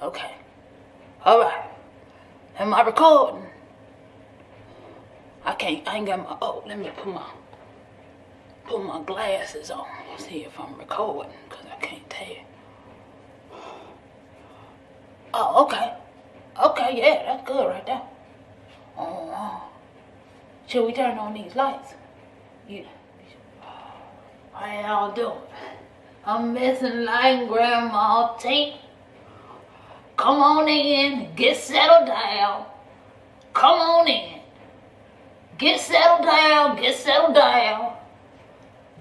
Okay. Alright. Am I recording? I ain't got my, let me put my glasses on. See if I'm recording, because I can't tell. Oh, okay. Okay, yeah, that's good right there. Oh, should we turn on these lights? Yeah. How y'all doing? I'm missing like Grandma T. Come on in, get settled down. Come on in. Get settled down, get settled down.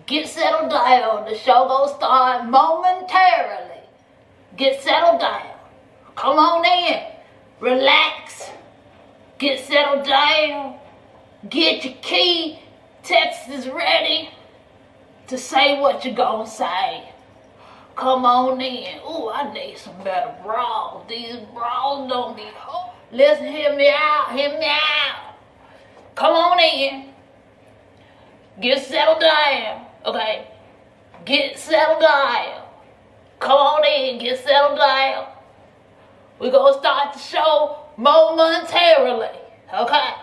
Get settled down. The show gonna start momentarily. Get settled down. Come on in. Relax. Get settled down. Get your key. Text is ready to say what you gonna say. Come on in. Ooh, I need some better bras. These bras don't be hot. Listen, hear me out. Hear me out. Come on in. Get settled down. Okay? Get settled down. Come on in. Get settled down. We're gonna start the show momentarily. Okay?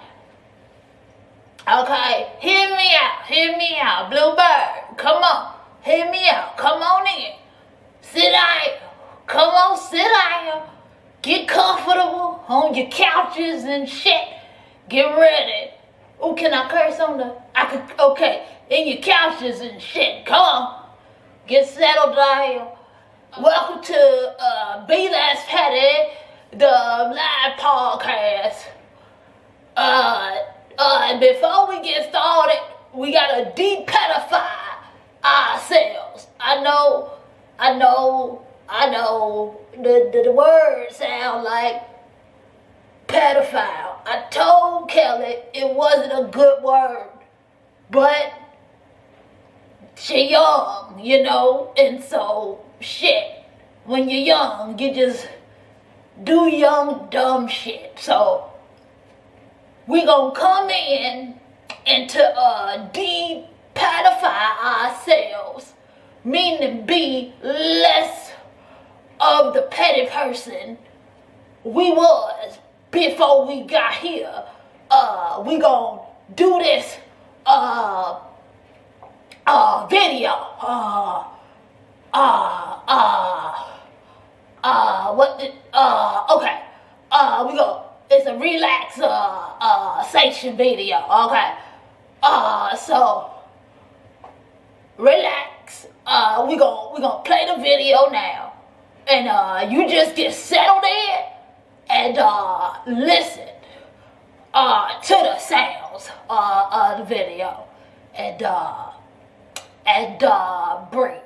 Okay. Hear me out. Hear me out. Bluebird. Come on. Hear me out. Come on in. Sit down. Come on, sit down. Get comfortable on your couches and shit. Get ready. Oh, can I curse on the? Okay. In your couches and shit. Come on. Get settled down. Welcome to Be Less Petty, the live podcast. Before we get started, we gotta de-pedify ourselves. I know. The words sound like pedophile. I told Kellye it wasn't a good word, but she young, you know, and so shit. When you're young, you just do young dumb shit. So we gonna come in and to de-pedify ourselves. Meaning be less of the petty person we was before we got here. We gon' do this video. Okay. It's a relaxation video. Okay. So relax. We gonna play the video now, and you just get settled in and listen to the sounds of the video and breathe.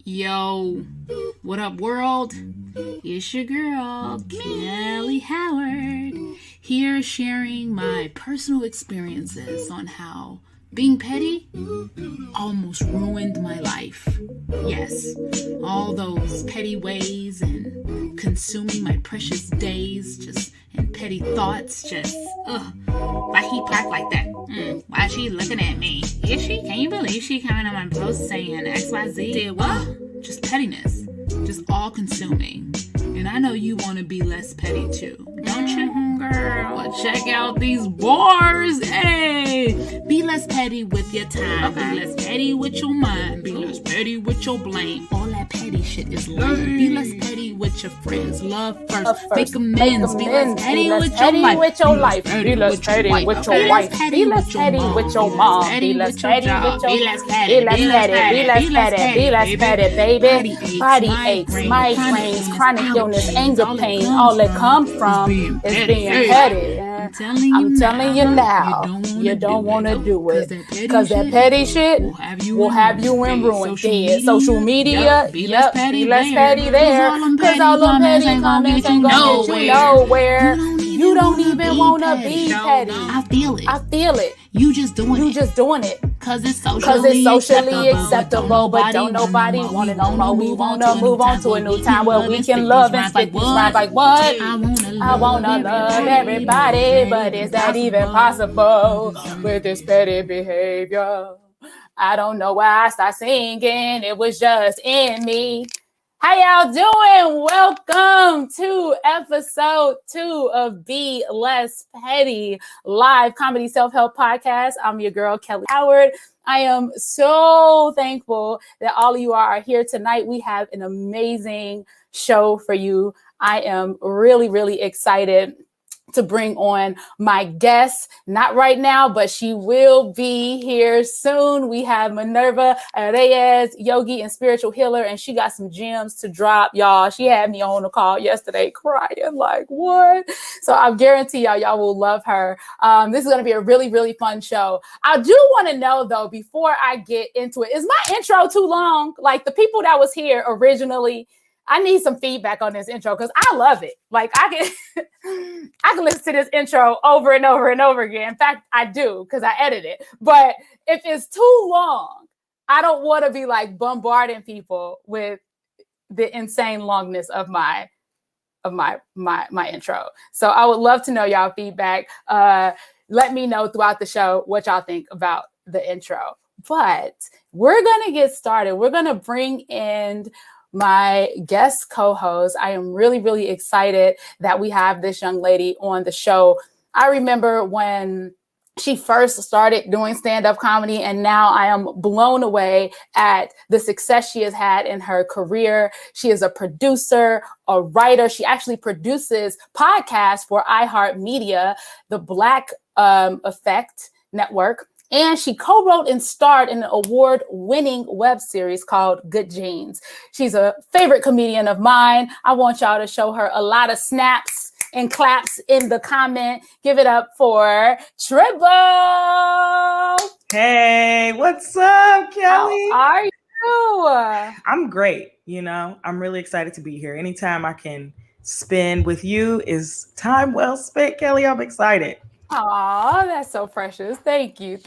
Yo, what up, world? It's your girl, Kellye Howard, here sharing my personal experiences on how being petty almost ruined my life. Yes, all those petty ways and consuming my precious days just and petty thoughts just, why he parked like that? Why is she looking at me? Is she? Can you believe she coming on my post saying XYZ? Did what? Just pettiness. Just all consuming. And I know you want to be less petty too, don't you, girl? Well, check out these bars. Hey, be less petty with your time. Be less petty with your mind. Be less petty with your blame. All that petty shit is lame. Be less petty with your friends. Love first. Make amends. Be less petty with your life. Be less petty with your wife. Be less petty with your mom. Be less petty with your. Be less petty. Be less petty. Be less petty. Be less petty, baby. Body aches, migraines, chronic illness, anger, pain. All that comes from is being petty. I'm telling you now, you don't want to do it. Because that petty shit will have you in ruin. Dead. Social media, be less petty there. Because all them petty comments ain't going to get you nowhere. You don't even want to be petty. I feel it. You just doing it. Because it's socially acceptable. But don't nobody want it no more. We want to move on to a new time where we can love and spit these rhymes like what? I want to love everybody. But is that even possible with this petty behavior? I don't know why I started singing. It was just in me. How y'all doing? Welcome to episode 2 of Be Less Petty live comedy self-help podcast. I'm your girl, Kellye Howard. I am so thankful that all of you are here tonight. We have an amazing show for you. I am really, really excited to bring on my guest, not right now, but she will be here soon. We have Minerva Arias, yogi and spiritual healer, and she got some gems to drop, y'all. She had me on the call yesterday crying like, what? So I guarantee y'all will love her. This is going to be a really, really fun show. I do want to know, though, before I get into it, is my intro too long? Like the people that was here originally, I need some feedback on this intro because I love it. Like I can listen to this intro over and over and over again. In fact, I do because I edit it. But if it's too long, I don't want to be like bombarding people with the insane longness of my intro. So I would love to know y'all feedback. Let me know throughout the show what y'all think about the intro. But we're gonna get started. We're gonna bring in my guest co-host. I am really, really excited that we have this young lady on the show. I remember when she first started doing stand-up comedy, and now I am blown away at the success she has had in her career. She is a producer, a writer. She actually produces podcasts for iHeartMedia, the Black Effect Network. And she co-wrote and starred in an award-winning web series called Good Genes. She's a favorite comedian of mine. I want y'all to show her a lot of snaps and claps in the comment. Give it up for Tribble. Hey, what's up, Kellye? How are you? I'm great. I'm really excited to be here. Anytime I can spend with you is time well spent, Kellye. I'm excited. Oh, that's so precious. Thank you.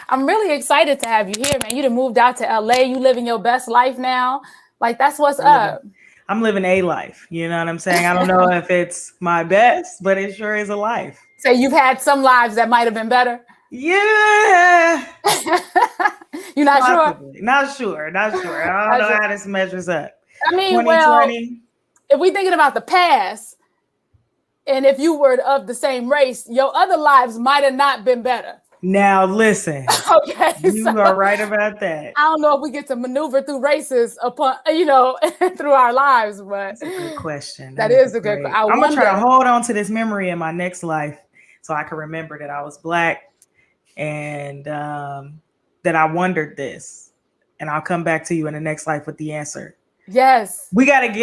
I'm really excited to have you here, man. You done moved out to LA. You living your best life now. Like, that's what's up. I'm living a life. You know what I'm saying? I don't know if it's my best, but it sure is a life. So you've had some lives that might have been better? Yeah. You're not Possibly. Sure? Not sure. I don't know how this measures up. I mean, well, if we're thinking about the past, and if you were of the same race, your other lives might have not been better. Now, listen. Okay. You are right about that. I don't know if we get to maneuver through races upon, through our lives, but that's a good question. That is a good question. I'm going to try to hold on to this memory in my next life so I can remember that I was Black and that I wondered this. And I'll come back to you in the next life with the answer. Yes. We gotta get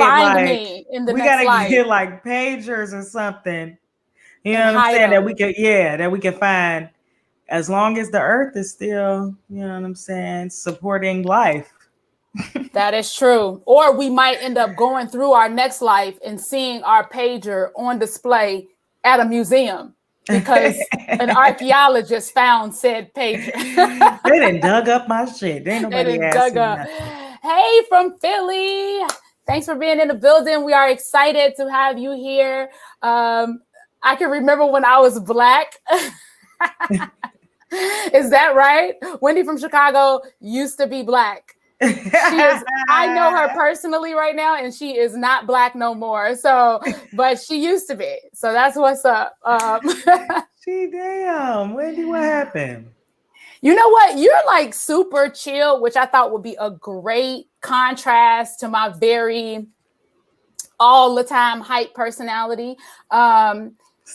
get like pagers or something. You know what I'm saying? That we can find as long as the earth is still, you know what I'm saying, supporting life. That is true. Or we might end up going through our next life and seeing our pager on display at a museum because an archaeologist found said pager. They done dug up my shit. Ain't nobody asking nothing. Hey, from Philly. Thanks for being in the building. We are excited to have you here. I can remember when I was Black. Is that right? Wendy from Chicago used to be Black. I know her personally right now, and she is not Black no more. So, but she used to be. So that's what's up. Damn, Wendy, what happened? You know what? You're like super chill, which I thought would be a great contrast to my very all the time hype personality.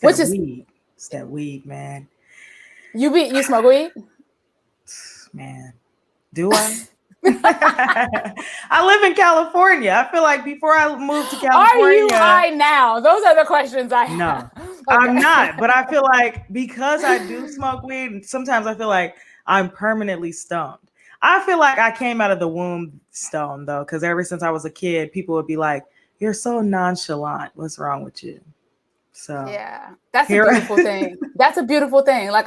Which is weed. It's that weed, man. You smoke weed? Man, do I? I live in California. I feel like before I moved to California. Are you high now? Those are the questions I have. No, okay. I'm not. But I feel like because I do smoke weed, sometimes I feel like I'm permanently stoned. I feel like I came out of the womb stoned though, because ever since I was a kid, people would be like, "You're so nonchalant. What's wrong with you?" So yeah, that's a beautiful thing. That's a beautiful thing. Like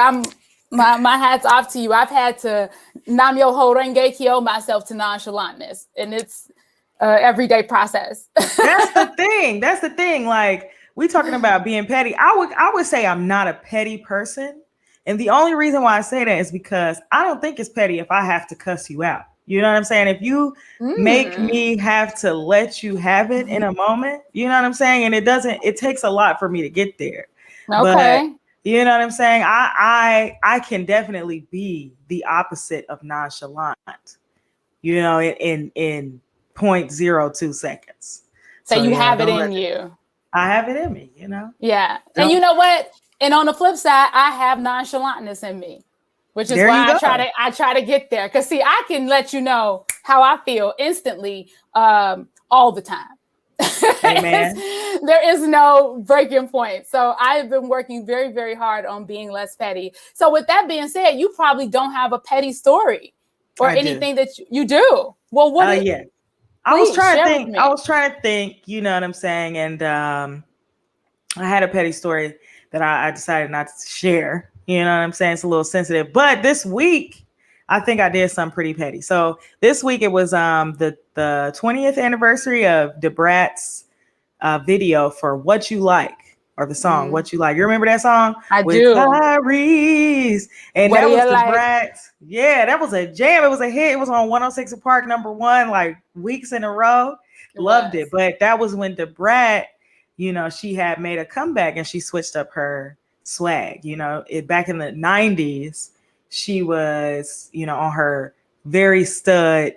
my hat's off to you. I've had to Nam-myoho Renge Kyo myself to nonchalantness, and it's everyday process. That's the thing. That's the thing. Like we talking about being petty. I would say I'm not a petty person, and the only reason why I say that is because I don't think it's petty if I have to cuss you out. You know what I'm saying? If you make me have to let you have it in a moment, you know what I'm saying? And it takes a lot for me to get there. Okay. But, you know what I'm saying? I can definitely be the opposite of nonchalant, you know, in 0.02 seconds. So you have it in you. I have it in me, you know? Yeah. And you know what? And on the flip side, I have nonchalantness in me. Which is why I try to get there. Because see, I can let you know how I feel instantly all the time. Amen. There is no breaking point. So I've been working very, very hard on being less petty. So with that being said, you probably don't have a petty story or anything that you do. Well, what? Yeah. I was trying to think, you know what I'm saying? And I had a petty story that I decided not to share. You know what I'm saying? It's a little sensitive. But this week, I think I did something pretty petty. So this week, it was the 20th anniversary of Da Brat's video for What You Like, or the song What You Like. You remember that song? I do. Tyrese. And that was Da Brat's. Yeah, that was a jam. It was a hit. It was on 106 & Park #1, like weeks in a row. Loved it. But that was when Da Brat, you know, she had made a comeback and she switched up her swag. You know, back in the 90s, she was, you know, on her very stud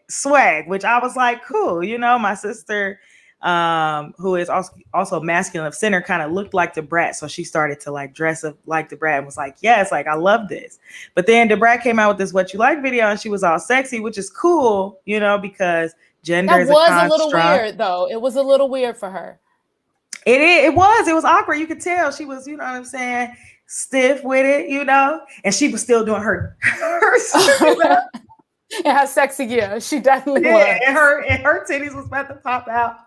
swag, which I was like, cool. You know, my sister, who is also masculine of center, kind of looked like Da Brat, so she started to like dress up like Da Brat and was like, yes, like I love this. But then Da Brat came out with this What You Like video and she was all sexy, which is cool, you know, because gender is a construct. That was a little weird though. It was a little weird for her. It was awkward. You could tell she was, you know what I'm saying, stiff with it, you know, and she was still doing her and her sexy gear. She definitely was. And her titties was about to pop out.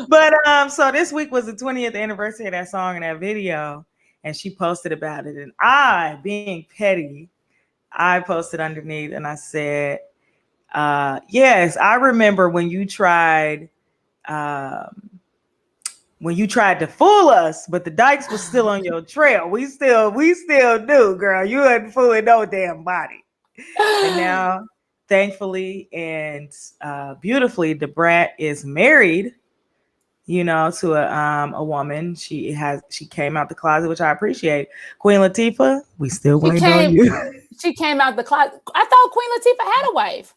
But so this week was the 20th anniversary of that song and that video, and she posted about it. And I, being petty, I posted underneath and I said, yes, I remember when you tried to fool us, but the dykes was still on your trail. We still do, girl. You wasn't fooling no damn body. And now, thankfully and beautifully, Da Brat is married, you know, to a woman. She came out the closet, which I appreciate. Queen Latifah, we still waiting on you. She came out the closet. I thought Queen Latifah had a wife.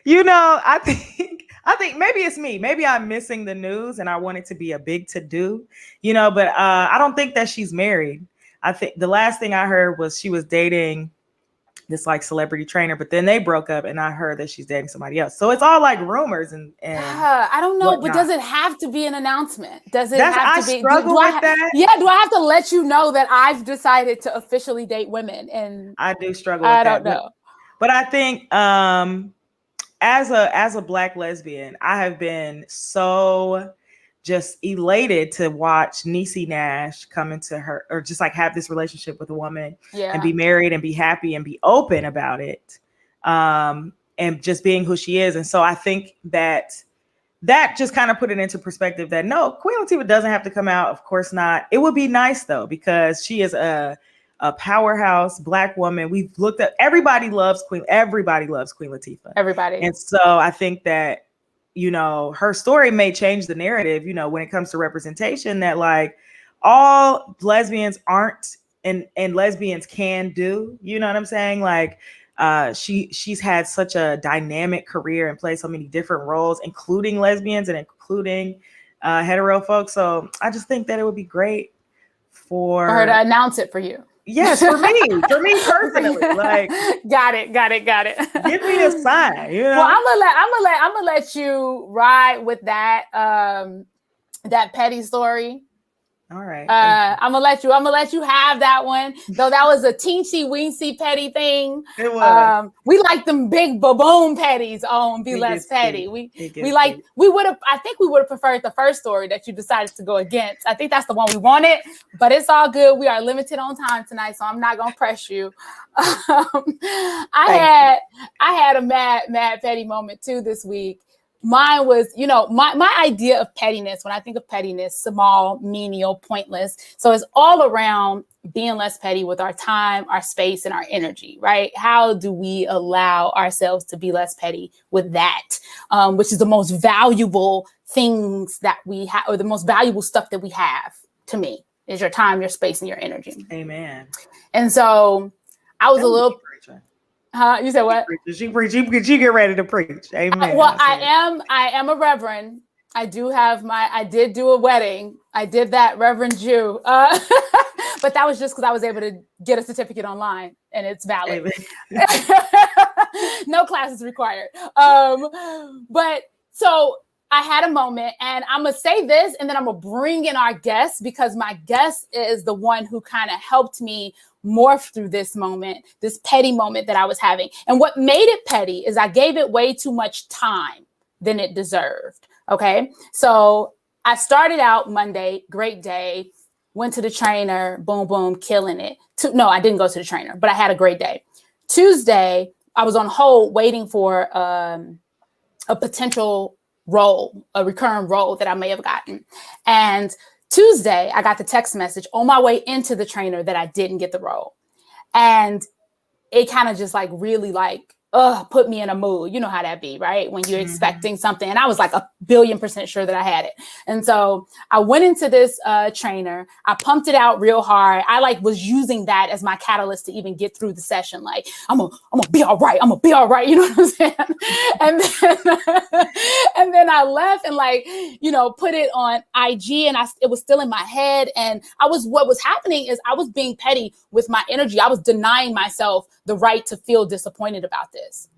You know, I think maybe it's me. Maybe I'm missing the news and I want it to be a big to-do, you know, but I don't think that she's married. I think the last thing I heard was she was dating this like celebrity trainer, but then they broke up and I heard that she's dating somebody else. So it's all like rumors and I don't know, but does it have to be an announcement? Does it have to be? Struggle with that. Yeah, do I have to let you know that I've decided to officially date women? And I do struggle with that. I don't know. But I think as a Black lesbian, I have been so just elated to watch Niecy Nash come into her, or just like have this relationship with a woman and be married and be happy and be open about it. And just being who she is. And so I think that just kind of put it into perspective that no, Queen Latifah doesn't have to come out. Of course not. It would be nice though, because she is a powerhouse Black woman. We've looked at, everybody loves Queen Latifah. Everybody. And so I think that, you know, her story may change the narrative, you know, when it comes to representation, that like all lesbians aren't and lesbians can do, you know what I'm saying? Like, she's had such a dynamic career and played so many different roles, including lesbians and including hetero folks. So I just think that it would be great for her to announce it for you. Yes, for me personally. Like, got it. Give me a sign. You know. Well, I'm gonna let you ride with that that petty story. All right. I'm gonna let you have that one. Though that was a teensy weensy petty thing. It was. We like them big baboon petties on Be Less Petty. I think we would have preferred the first story that you decided to go against. I think that's the one we wanted, but it's all good. We are limited on time tonight, so I'm not gonna press you. I had a mad petty moment too this week. Mine was, you know, my idea of pettiness, when I think of pettiness, small, menial, pointless. So it's all around being less petty with our time, our space, and our energy, right? How do we allow ourselves to be less petty with that, which is the most valuable things that we have, or the most valuable stuff that we have, to me, is your time, your space, and your energy. Amen. And so I was a little... You said what? She get ready to preach. Amen. Well, I am a reverend. I did do a wedding. I did that, Reverend Jew. But that was just because I was able to get a certificate online and it's valid. No classes required. But so I had a moment, and I'm going to say this, and then I'm going to bring in our guest, because my guest is the one who kind of helped me morph through this moment, this petty moment that I was having. And what made it petty is I gave it way too much time than it deserved. Okay. So I started out Monday, great day, went to the trainer, boom, boom, killing it. No, I didn't go to the trainer, but I had a great day. Tuesday, I was on hold waiting for a potential role, a recurring role that I may have gotten. And Tuesday, I got the text message on my way into the trainer that I didn't get the role. And it kind of just like really like, put me in a mood. You know how that be, right? When you're expecting something. And I was like 1,000,000,000% sure that I had it. And so I went into this trainer. I pumped it out real hard. I like was using that as my catalyst to even get through the session. Like, I'm gonna be all right. I'm gonna be all right. You know what I'm saying? And then I left and like, you know, put it on IG, and it was still in my head. And what was happening is I was being petty with my energy. I was denying myself the right to feel disappointed about this.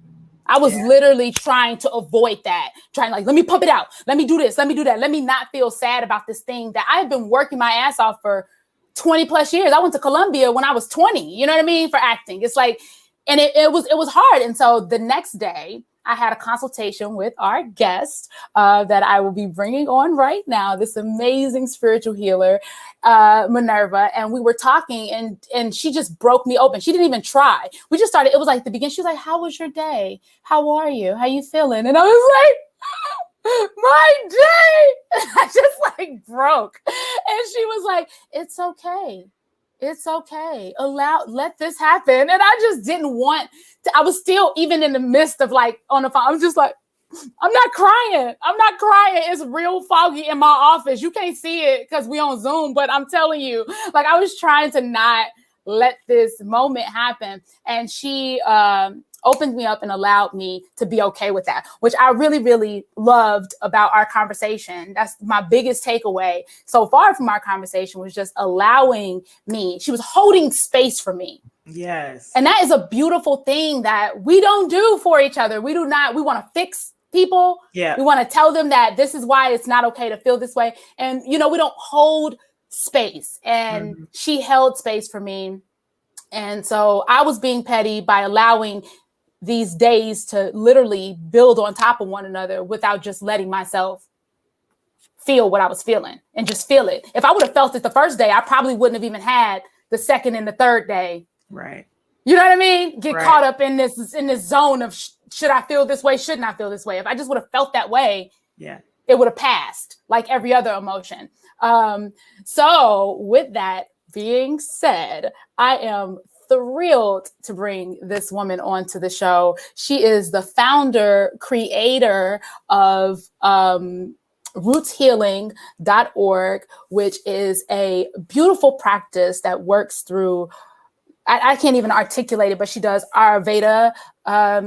I was literally trying to avoid that, trying like, let me pump it out. Let me do this. Let me do that. Let me not feel sad about this thing that I've been working my ass off for 20 plus years. I went to Columbia when I was 20, you know what I mean? For acting. It's like, and it was hard. And so the next day I had a consultation with our guest that I will be bringing on right now, this amazing spiritual healer, Minerva. And we were talking, and she just broke me open. She didn't even try. We just started. It was like the beginning. She was like, how was your day? How are you? How you feeling? And I was like, my day. I just like broke. And she was like, it's okay. It's okay. Let this happen. And I just didn't want to, I was still even in the midst of like on the phone. I was just like, I'm not crying. It's real foggy in my office. You can't see it because we on Zoom, but I'm telling you, like I was trying to not let this moment happen. And she opened me up and allowed me to be okay with that, which I really, really loved about our conversation. That's my biggest takeaway so far from our conversation, was just allowing me. She was holding space for me. Yes. And that is a beautiful thing that we don't do for each other. We want to fix people. Yeah. We want to tell them that this is why it's not okay to feel this way. And, you know, we don't hold space. And she held space for me. And so I was being petty by allowing these days to literally build on top of one another without just letting myself feel what I was feeling and just feel it. If I would have felt it the first day, I probably wouldn't have even had the second and the third day. Right. You know what I mean? Get Right. caught up in this zone of should I feel this way? Shouldn't I feel this way? If I just would have felt that way, it would have passed like every other emotion. So with that being said, I am thrilled to bring this woman onto the show. She is the founder, creator of rootshealing.org, which is a beautiful practice that works through, I can't even articulate it, but she does Ayurveda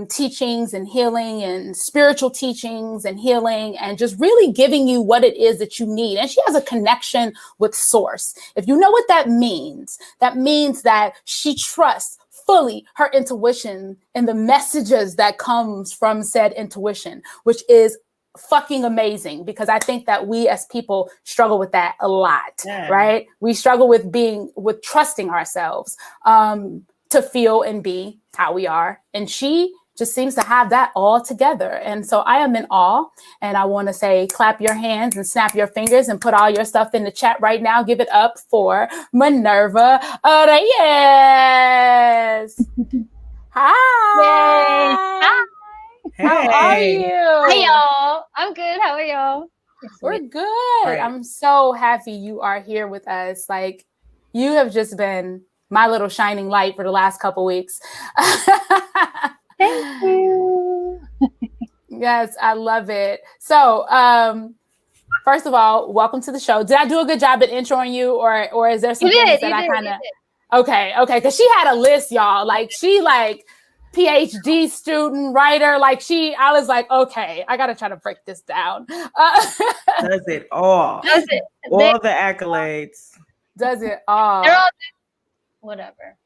teachings and healing and spiritual teachings and healing and just really giving you what it is that you need. And she has a connection with source. If you know what that means that she trusts fully her intuition and the messages that comes from said intuition, which is fucking amazing, because I think that we as people struggle with that a lot, right? We struggle with trusting ourselves to feel and be how we are. And she just seems to have that all together. And so I am in awe, and I want to say, clap your hands and snap your fingers and put all your stuff in the chat right now. Give it up for Minerva Arias. Hi. Yay. Hi. Hey. How are you? Hi, y'all. I'm good. How are y'all? We're good. Right. I'm so happy you are here with us. Like, you have just been my little shining light for the last couple weeks. Thank you. Yes, I love it. So, first of all, welcome to the show. Did I do a good job at introing you, or is there some things that I kind of? Okay, because she had a list, y'all. Like, she PhD student, writer, I was like, okay, I gotta try to break this down. Does it all. Does it? All the accolades. Does it all. They're all whatever.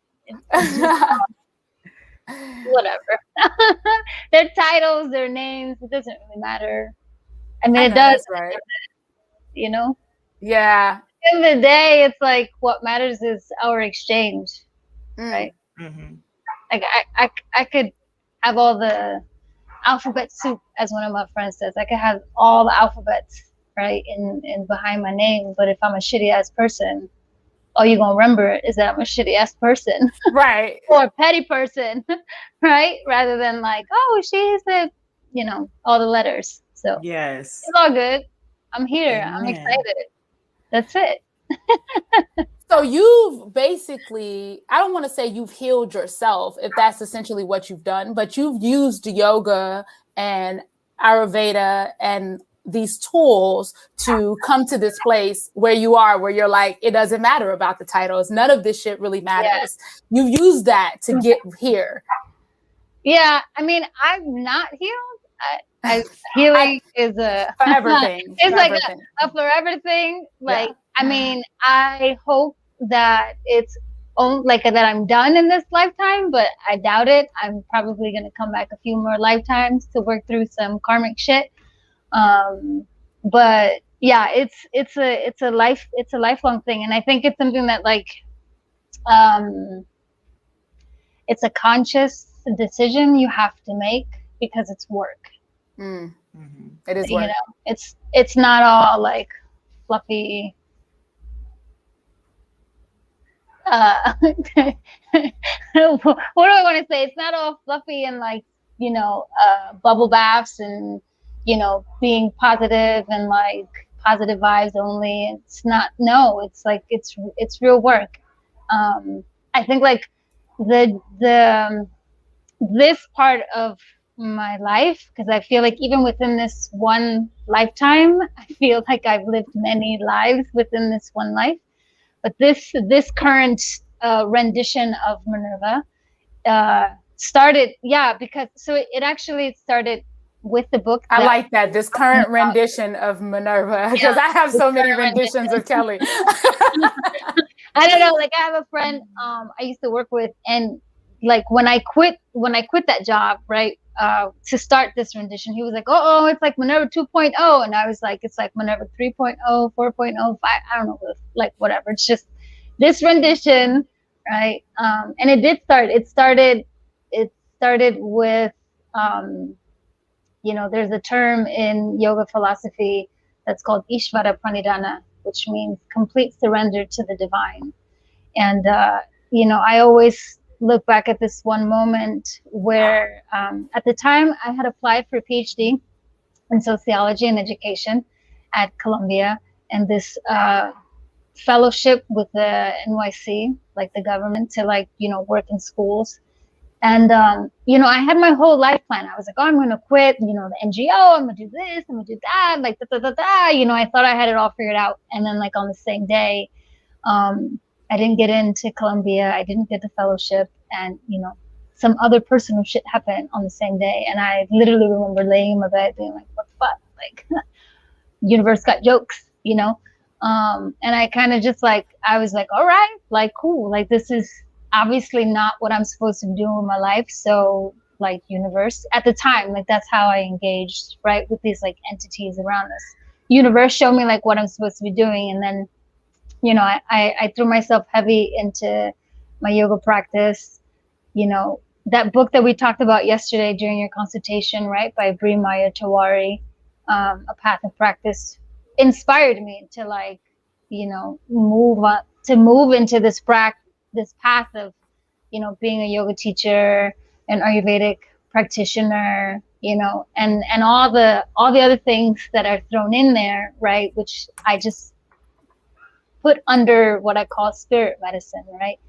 Whatever. Their titles, their names, it doesn't really matter. I mean, it does, right? You know? Yeah. At the end of the day, it's like what matters is our exchange, right? Mm-hmm. Like I could have all the alphabet soup, as one of my friends says. I could have all the alphabets, right, in behind my name. But if I'm a shitty ass person, all you're gonna remember is that I'm a shitty ass person, right? Or a petty person, right? Rather than like, oh, she's all the letters. So yes, it's all good. I'm here. Amen. I'm excited. That's it. So you've basically, I don't want to say you've healed yourself, if that's essentially what you've done, but you've used yoga and Ayurveda and these tools to come to this place where you are, where you're like, it doesn't matter about the titles. None of this shit really matters. Yeah. You've used that to get here. Yeah. I mean, I'm not healed. Healing is a forever thing. It's like a forever thing. Like, yeah. I mean, I hope that it's that I'm done in this lifetime, but I doubt it. I'm probably going to come back a few more lifetimes to work through some karmic shit. But yeah, it's a lifelong thing. And I think it's something that it's a conscious decision you have to make because it's work. Mm-hmm. It is work. You know, it's not all like fluffy. What do I want to say? It's not all fluffy and bubble baths and being positive and positive vibes only. It's not. No, it's it's real work. I think this part of my life, because I feel like even within this one lifetime, I feel like I've lived many lives within this one life. But this current rendition of Minerva started, because it actually started with the book. I like that, this current rendition of Minerva, because I have so many renditions of Kellye. I don't know, I have a friend I used to work with, and when I quit that job, right, to start this rendition, he was like, oh, it's like Minerva 2.0. And I was like, it's like Minerva 3.0, 4.0, 5, I don't know, whatever. It's just this rendition, right? And it did start. It started, started with, there's a term in yoga philosophy that's called Ishvara Pranidhana, which means complete surrender to the divine. And, I always look back at this one moment where at the time I had applied for a PhD in sociology and education at Columbia, and this fellowship with the NYC, like the government, to work in schools. And, I had my whole life plan. I was like, oh, I'm going to quit, the NGO. I'm going to do this. I'm going to do that. Like, I thought I had it all figured out. And then on the same day, I didn't get into Columbia. I didn't get the fellowship. And, some other personal shit happened on the same day. And I literally remember laying in my bed being like, what the fuck? Like, universe got jokes, and I kind of just I was like, all right, cool. This is obviously not what I'm supposed to be doing with my life. So universe at the time, that's how I engaged, right, with these entities around us. Universe showed me what I'm supposed to be doing. And then, I threw myself heavy into my yoga practice. That book that we talked about yesterday during your consultation, right, by Bri Maya Tawari, A Path of Practice, inspired me to move into this path of, being a yoga teacher, an Ayurvedic practitioner, and all the other things that are thrown in there, right, which I just put under what I call spirit medicine, right?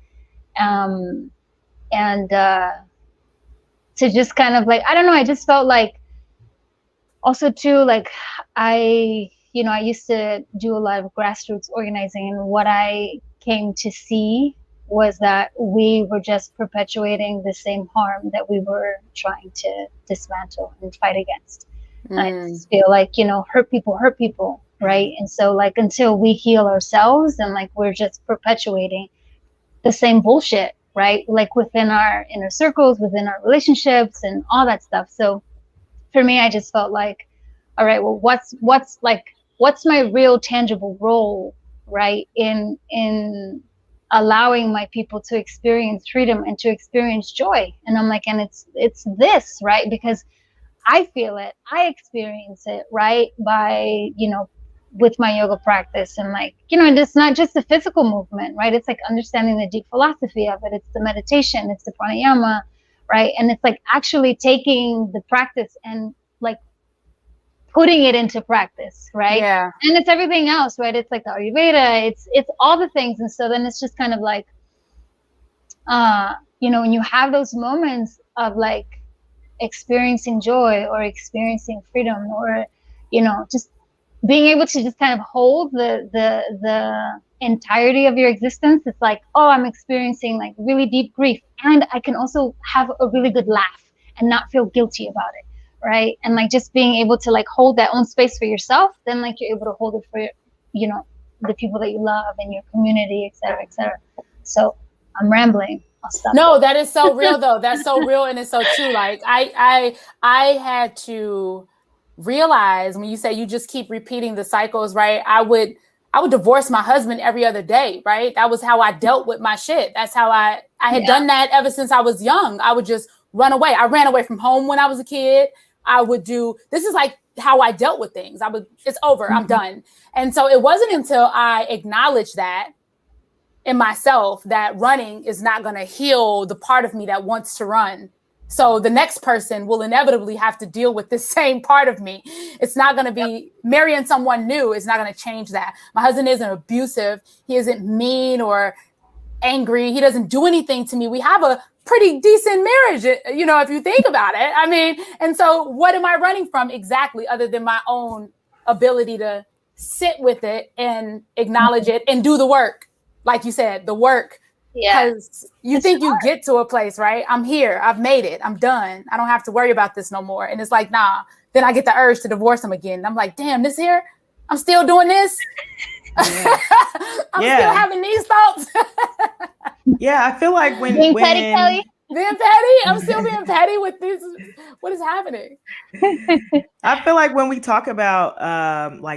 To just kind of I don't know, I just felt also too, I used to do a lot of grassroots organizing, and what I came to see was that we were just perpetuating the same harm that we were trying to dismantle and fight against. And I just feel hurt people, right? And so until we heal ourselves, and we're just perpetuating the same bullshit, right? Within our inner circles, within our relationships and all that stuff. So for me, I just felt all right, well, what's my real tangible role, right, in allowing my people to experience freedom and to experience joy? And I'm and it's this, right? Because I feel it, I experience it, right, by, with my yoga practice. And it's not just the physical movement, right? It's understanding the deep philosophy of it. It's the meditation, it's the pranayama, right? And it's actually taking the practice and putting it into practice, right? Yeah. And it's everything else, right? It's the Ayurveda, it's all the things. And so then it's just kind of when you have those moments of experiencing joy or experiencing freedom, or just being able to just kind of hold the entirety of your existence. It's oh, I'm experiencing really deep grief, and I can also have a really good laugh and not feel guilty about it, right? And just being able to hold that own space for yourself, then you're able to hold it for the people that you love and your community, et cetera, et cetera. So I'm rambling. I'll stop. No, that is so real though. That's so real, and it's so true. I had to realize, when you say you just keep repeating the cycles, right? I would divorce my husband every other day, right? That was how I dealt with my shit. That's how I had done that ever since I was young. I would just run away. I ran away from home when I was a kid. This is how I dealt with things. It's over. I'm done. And so it wasn't until I acknowledged that in myself, that running is not going to heal the part of me that wants to run. So the next person will inevitably have to deal with this same part of me. It's not going to be marrying someone new. It's not going to change that. My husband isn't abusive. He isn't mean or angry. He doesn't do anything to me. We have a pretty decent marriage, if you think about it. I mean, and so what am I running from exactly, other than my own ability to sit with it and acknowledge it and do the work? Like you said, the work. Because you think you get to a place, right? I'm here. I've made it. I'm done. I don't have to worry about this no more. And it's nah. Then I get the urge to divorce him again. And I'm damn, this here, I'm still doing this. Yeah. I'm still having these thoughts. Yeah, I feel when being petty, Kellye. Being petty? I'm still being petty with this. What is happening? I feel when we talk about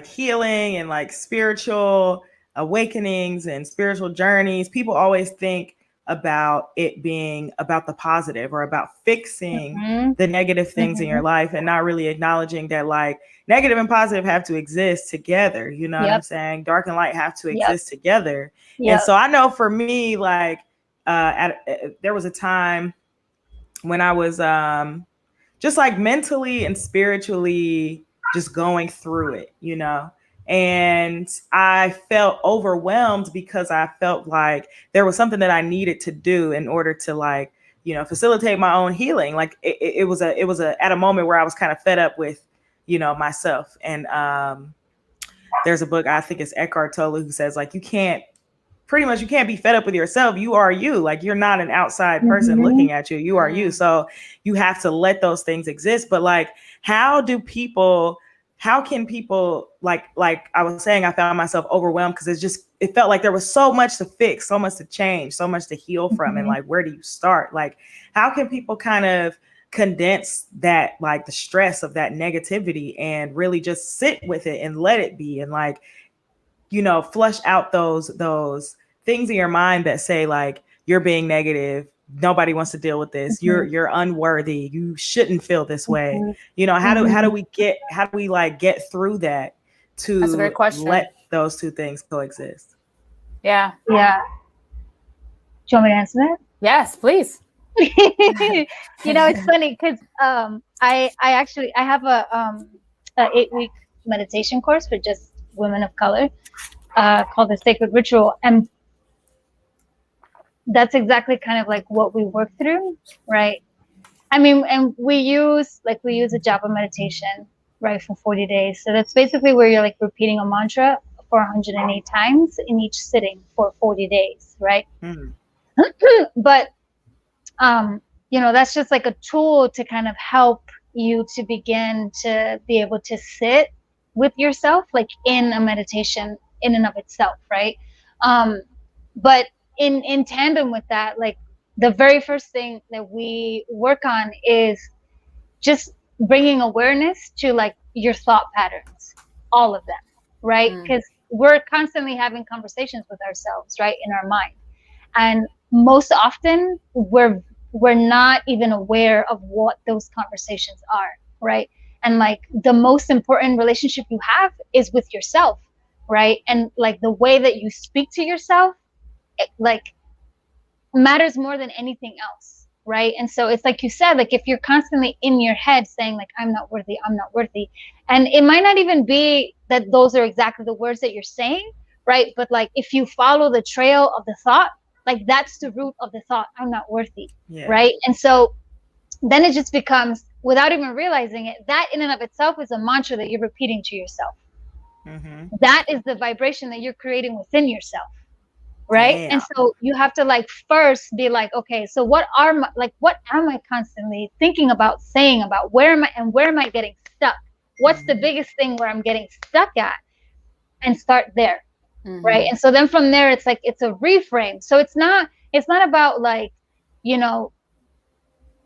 healing and spiritual awakenings and spiritual journeys, people always think about it being about the positive or about fixing the negative things in your life, and not really acknowledging that like negative and positive have to exist together. You know what I'm saying? Dark and light have to exist together. And so I know for me, like there was a time when I was just like mentally and spiritually just going through it, you know? And I felt overwhelmed because I felt like there was something that I needed to do in order to like, you know, facilitate my own healing. Like it was at a moment where I was kind of fed up with, you know, myself. And there's a book, I think it's Eckhart Tolle, who says like, you can't be fed up with yourself. You are you. Like you're not an outside person looking at you. You are you. So you have to let those things exist. But like, how can people like I was saying, I found myself overwhelmed because it felt like there was so much to fix, so much to change, so much to heal from. And like, where do you start? Like, how can people kind of condense that, like the stress of that negativity, and really just sit with it and let it be, and like, you know, flush out those things in your mind that say like, you're being negative, nobody wants to deal with this, you're unworthy, you shouldn't feel this way. You know, how do we like get through that to That's a great question. Let those two things coexist? Yeah. Do you want me to answer that? Yes, please. You know, it's funny because I have a 8-week meditation course for just women of color called the Sacred Ritual, and that's exactly kind of like what we work through, right? I mean, and we use a japa meditation, right, for 40 days. So that's basically where you're like repeating a mantra for 108 times in each sitting for 40 days, right? But you know, that's just like a tool to kind of help you to begin to be able to sit with yourself, like in a meditation in and of itself, right? But in tandem with that, like the very first thing that we work on is just bringing awareness to like your thought patterns, all of them, right? Because we're constantly having conversations with ourselves, right, in our mind, and most often we're not even aware of what those conversations are, right? And like the most important relationship you have is with yourself, right? And like the way that you speak to yourself, it, like, matters more than anything else, right? And so it's like you said, like if you're constantly in your head saying like, I'm not worthy, and it might not even be that those are exactly the words that you're saying, right? But like if you follow the trail of the thought, like that's the root of the thought, I'm not worthy, right? And so then it just becomes, without even realizing it, that in and of itself is a mantra that you're repeating to yourself. That is the vibration that you're creating within yourself, right? And so you have to like first be like, okay, so what am I constantly thinking about, saying about, where am I getting stuck? What's the biggest thing where I'm getting stuck at? And start there. Right. And so then from there, it's like, it's a reframe. So it's not about like, you know,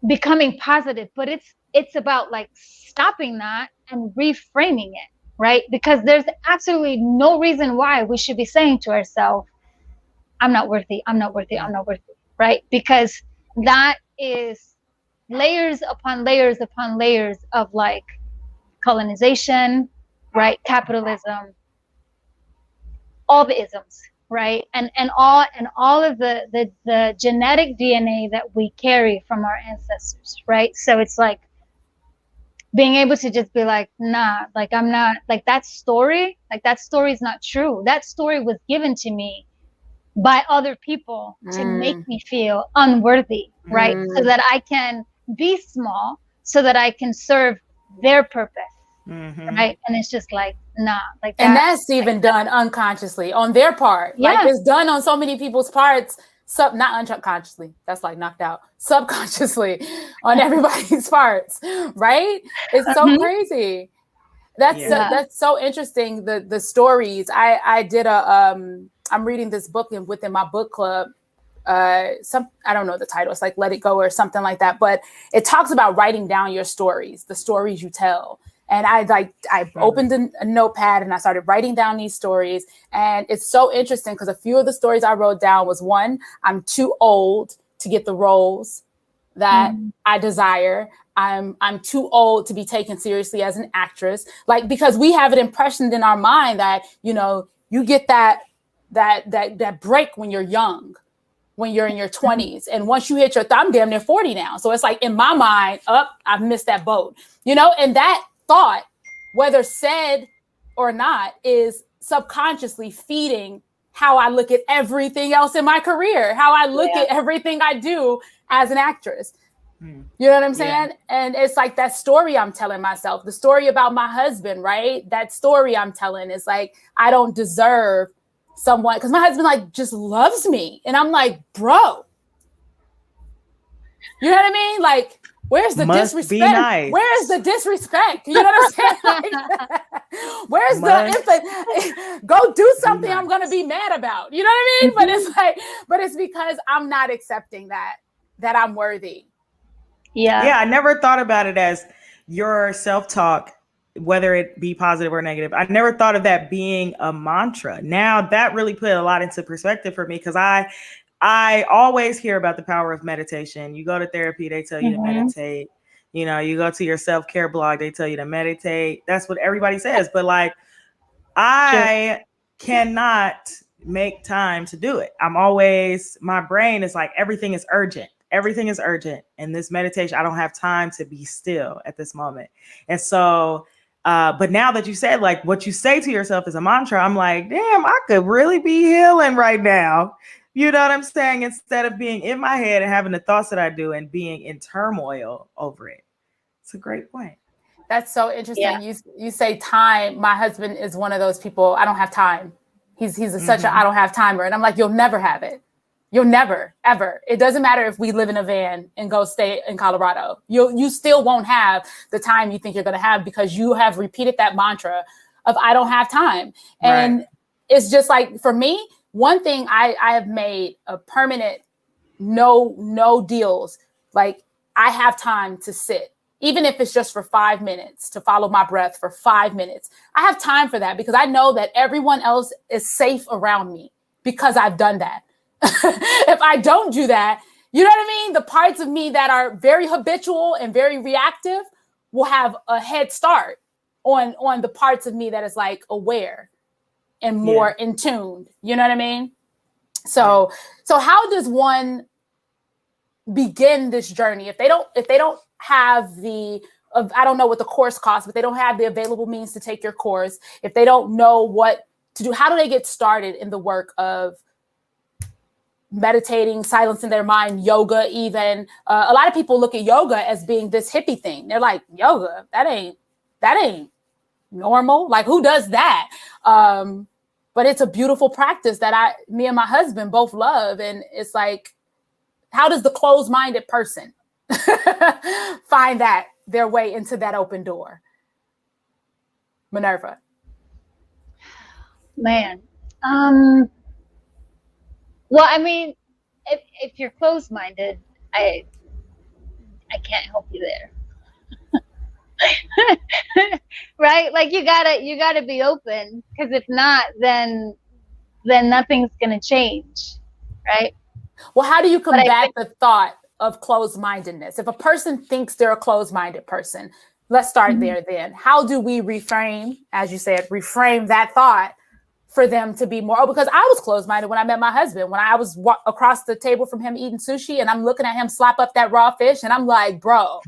becoming positive, but it's about like stopping that and reframing it. Right. Because there's absolutely no reason why we should be saying to ourselves, I'm not worthy. Right. Because that is layers upon layers upon layers of like colonization, right? Capitalism, all the isms, right? And all of the genetic DNA that we carry from our ancestors, right? So it's like being able to just be like, nah, like I'm not, like that story is not true. That story was given to me by other people to make me feel unworthy, right? So that I can be small, so that I can serve their purpose. Right. And it's just like, nah, like that. And that's even done unconsciously on their part. Yeah. Like it's done on so many people's parts, not unconsciously. That's like knocked out. Subconsciously on everybody's parts. Right? It's so crazy. That's so interesting. The stories. I did I'm reading this book within my book club. I don't know the title. It's like Let It Go or something like that. But it talks about writing down your stories, the stories you tell. And I opened a notepad and I started writing down these stories. And it's so interesting because a few of the stories I wrote down was, one, I'm too old to get the roles that I desire. I'm too old to be taken seriously as an actress. Like, because we have it impressioned in our mind that, you know, you get that break when you're young, when you're in your 20s. And once you hit I'm damn near 40 now. So it's like, in my mind, I've missed that boat, you know? And that thought, whether said or not, is subconsciously feeding how I look at everything else in my career, how I look at everything I do as an actress. You know what I'm saying? And it's like that story I'm telling myself, the story about my husband, right? That story I'm telling is like, I don't deserve someone, because my husband like just loves me. And I'm like, bro, you know what I mean? Like, where's the disrespect? Be nice. Where's the disrespect? You know what I'm saying? Like, where's the go do something I'm gonna be mad about? You know what I mean? But it's like, but it's because I'm not accepting that I'm worthy. Yeah, I never thought about it as your self-talk, whether it be positive or negative. I never thought of that being a mantra. Now that really put a lot into perspective for me, because I always hear about the power of meditation. You go to therapy, they tell you to meditate. You know, you go to your self-care blog, they tell you to meditate. That's what everybody says. But like, I cannot make time to do it. My brain is like, everything is urgent. Everything is urgent. And this meditation, I don't have time to be still at this moment. And so, but now that you said, like, what you say to yourself is a mantra, I'm like, damn, I could really be healing right now. You know what I'm saying? Instead of being in my head and having the thoughts that I do and being in turmoil over it. It's a great point. That's so interesting. Yeah. You say time. My husband is one of those people. I don't have time. He's such a I don't have timer. And I'm like, you'll never have it. You'll never, ever. It doesn't matter if we live in a van and go stay in Colorado. You still won't have the time you think you're going to have, because you have repeated that mantra of I don't have time. And it's just like, for me, one thing I have made a permanent no deals. Like, I have time to sit, even if it's just for 5 minutes, to follow my breath for 5 minutes. I have time for that because I know that everyone else is safe around me because I've done that. If I don't do that, you know what I mean? The parts of me that are very habitual and very reactive will have a head start on the parts of me that is like aware and more in tune. You know what I mean? So how does one begin this journey if they don't have I don't know what the course costs, but they don't have the available means to take your course? If they don't know what to do, how do they get started in the work of meditating, silencing their mind, yoga even? A lot of people look at yoga as being this hippie thing. They're like, yoga, that ain't normal. Like, who does that? But it's a beautiful practice that me and my husband both love. And it's like, how does the closed-minded person find their way into that open door? Minerva. Man. Well, I mean, if you're closed-minded, I can't help you there. Right? Like, you gotta be open, because if not, then nothing's gonna change, right? Well, how do you combat the thought of closed-mindedness? If a person thinks they're a closed-minded person, let's start there then. How do we reframe, as you said, that thought for them to be more? Because I was closed-minded when I met my husband, when I was across the table from him eating sushi and I'm looking at him slap up that raw fish and I'm like, bro,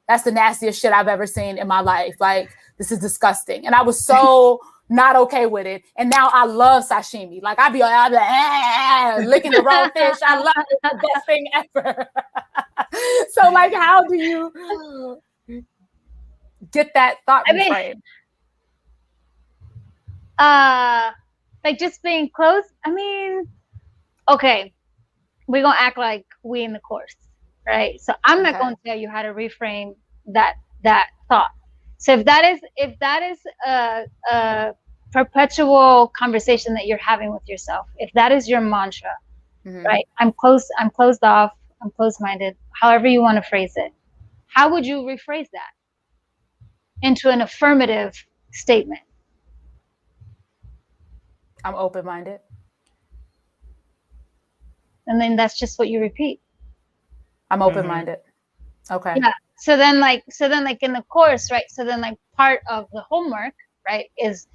that's the nastiest shit I've ever seen in my life. Like, this is disgusting. And I was so not okay with it. And now I love sashimi. Like, I'd be like, licking the raw fish. I love it. It's the best thing ever. So, like, how do you get that thought reframed? Like, just being close. I mean, okay, we're gonna act like we in the course, right? So I'm not gonna tell you how to reframe that thought. So if that is a perpetual conversation that you're having with yourself, if that is your mantra, right? I'm closed off, I'm closed-minded, however you want to phrase it. How would you rephrase that? into an affirmative statement? I'm open-minded. And then that's just what you repeat. I'm open-minded. Okay. Yeah. So then like in the course, right? So then like part of the homework, right, is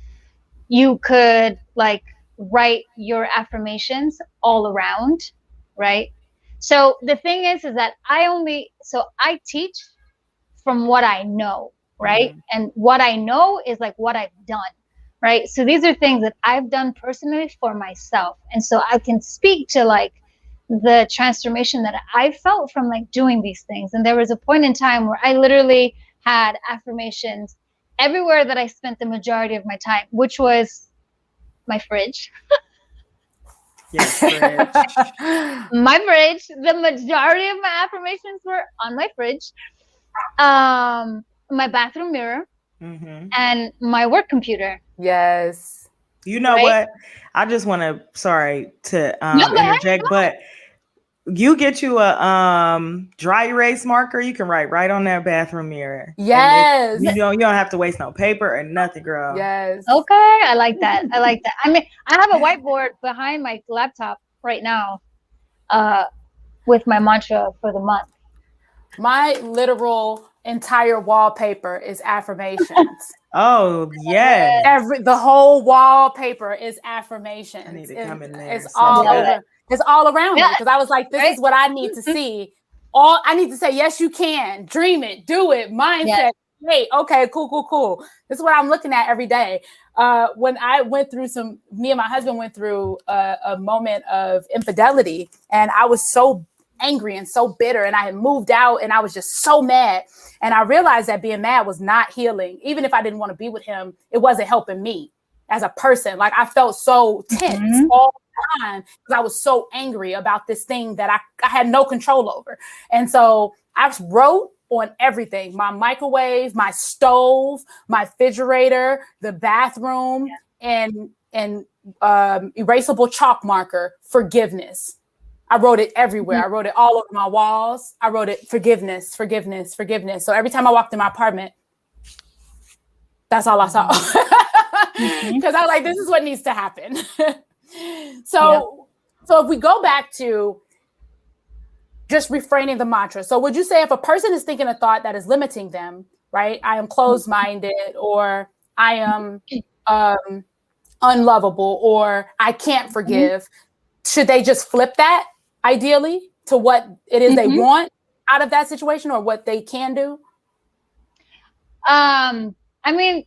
you could like write your affirmations all around, right? So the thing is that I teach from what I know, right? And what I know is like what I've done, right? So these are things that I've done personally for myself. And so I can speak to like the transformation that I felt from like doing these things. And there was a point in time where I literally had affirmations everywhere that I spent the majority of my time, which was my fridge. Yes, fridge. My fridge. The majority of my affirmations were on my fridge. My bathroom mirror, and my work computer. Yes. You know what? I just want to, sorry to interject, but you get you a dry erase marker. You can write right on that bathroom mirror. Yes. You don't have to waste no paper or nothing, girl. Yes. Okay, I like that. I mean, I have a whiteboard behind my laptop right now, with my mantra for the month. My literal entire wallpaper is affirmations. Oh, yes. The whole wallpaper is affirmations. I need to come in there. It's all over. It's all around me because I was like, this is what I need to see. I need to say, yes, you can. Dream it. Do it. Mindset. Hey, okay, cool. This is what I'm looking at every day. When I went through me and my husband went through a moment of infidelity, and I was so angry and so bitter, and I had moved out and I was just so mad. And I realized that being mad was not healing. Even if I didn't want to be with him, it wasn't helping me as a person. Like I felt so tense all the time because I was so angry about this thing that I had no control over. And so I wrote on everything: my microwave, my stove, my refrigerator, the bathroom, and erasable chalk marker, forgiveness. I wrote it everywhere. I wrote it all over my walls. I wrote it forgiveness. So every time I walked in my apartment, that's all I saw. Because I was like, this is what needs to happen. So if we go back to just refraining the mantra. So would you say if a person is thinking a thought that is limiting them, right? I am closed-minded, or I am unlovable, or I can't forgive. Should they just flip that ideally to what it is they want out of that situation, or what they can do? I mean,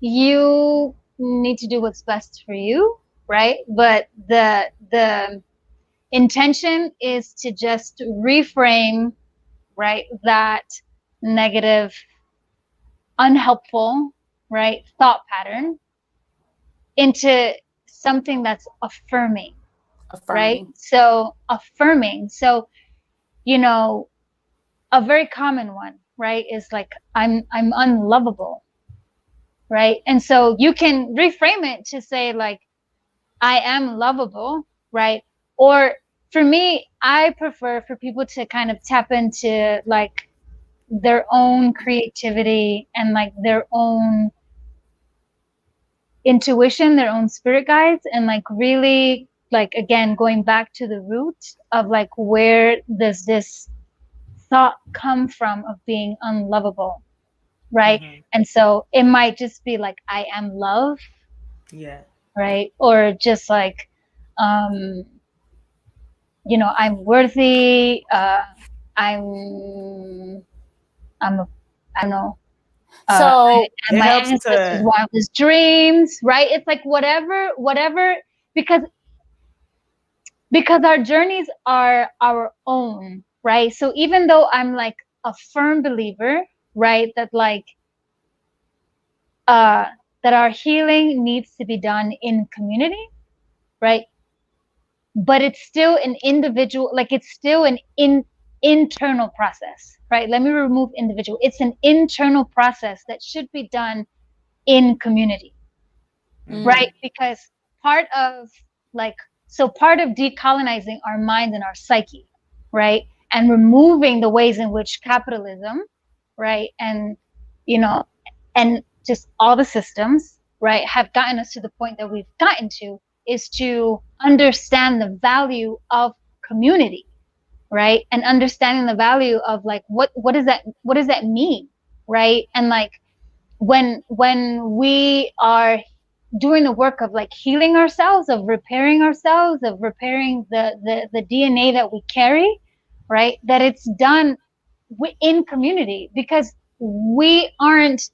you need to do what's best for you, right? But the intention is to just reframe, right, that negative, unhelpful, right, thought pattern into something that's affirming, right? So affirming. So, you know, a very common one, right, is like, I'm unlovable, right? And so you can reframe it to say like, I am lovable, right? Or for me, I prefer for people to kind of tap into like their own creativity and like their own intuition, their own spirit guides, and like really like, again, going back to the root of like, where does this thought come from of being unlovable, right? And so it might just be like, I am love, right? Or just like, you know, I'm worthy, I don't know. So and my ancestors' wildest dreams, right? It's like whatever, because our journeys are our own, right? So even though I'm like a firm believer, right, that like that our healing needs to be done in community, right? But it's still an individual, like it's still an internal process, right? Let me remove individual. It's an internal process that should be done in community, right? Because part of decolonizing our mind and our psyche, right? And removing the ways in which capitalism, right? And, you know, and just all the systems, right, have gotten us to the point that we've gotten to, is to understand the value of community, right? And understanding the value of like, what does that mean, right? And like, when we are doing the work of like healing ourselves, of repairing ourselves, of repairing the DNA that we carry, right? That it's done in community, because we aren't,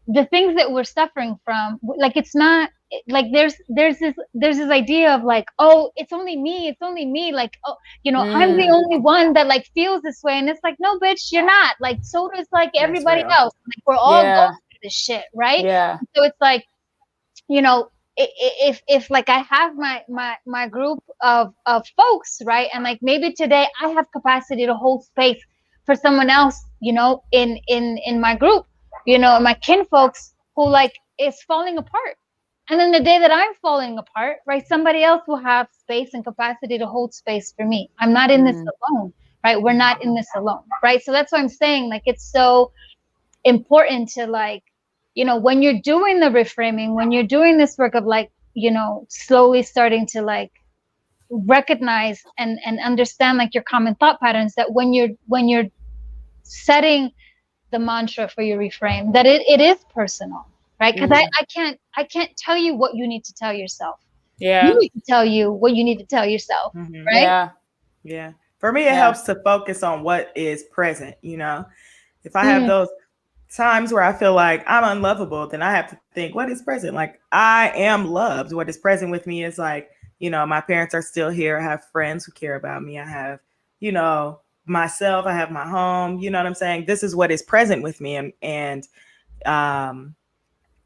the things that we're suffering from, like, it's not like there's this idea of like, oh, it's only me, like, oh, you know, I'm the only one that like feels this way. And it's like, no, bitch, you're not. Like, so does like That's everybody real. else. Like, we're all going through this shit, right? Yeah. So it's like, you know, if like I have my group of folks, right, and like maybe today I have capacity to hold space for someone else, you know, in my group, you know, my kin folks who like is falling apart, and then the day that I'm falling apart, right, somebody else will have space and capacity to hold space for me. I'm not in this alone, right? We're not in this alone, right? So that's what I'm saying, like, it's so important to like, you know, when you're doing the reframing, when you're doing this work of like, you know, slowly starting to like recognize and understand like your common thought patterns, that when you're setting the mantra for your reframe, that it is personal, right? Because I can't tell you what you need to tell yourself. Yeah. You need to tell you what you need to tell yourself, right? Yeah. For me, it helps to focus on what is present. You know, if I have those times where I feel like I'm unlovable, then I have to think, what is present? Like, I am loved. What is present with me is like, you know, my parents are still here. I have friends who care about me. I have, you know, myself. I have my home. You know what I'm saying? This is what is present with me, and I